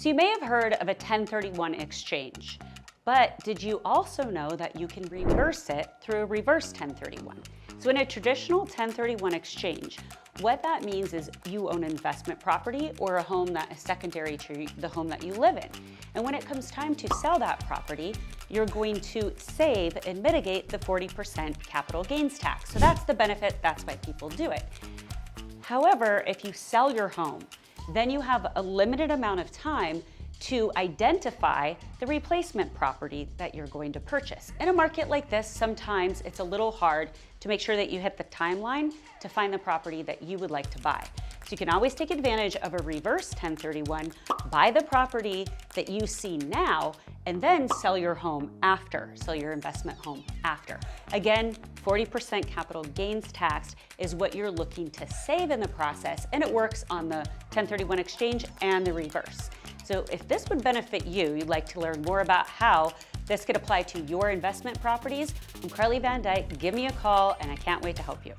So you may have heard of a 1031 exchange, but did you also know that you can reverse it through a reverse 1031? So in a traditional 1031 exchange, what that means is you own an investment property or a home that is secondary to the home that you live in. And when it comes time to sell that property, you're going to save and mitigate the 40% capital gains tax. So that's the benefit, that's why people do it. However, if you sell your home, then you have a limited amount of time to identify the replacement property that you're going to purchase. In a market like this, sometimes it's a little hard to make sure that you hit the timeline to find the property that you would like to buy. So you can always take advantage of a reverse 1031, buy the property that you see now, and then sell your home after, sell your investment home after. Again, 40% capital gains tax is what you're looking to save in the process, and it works on the 1031 exchange and the reverse. So if this would benefit you, you'd like to learn more about how this could apply to your investment properties, I'm Karlee Vandyke. Give me a call, and I can't wait to help you.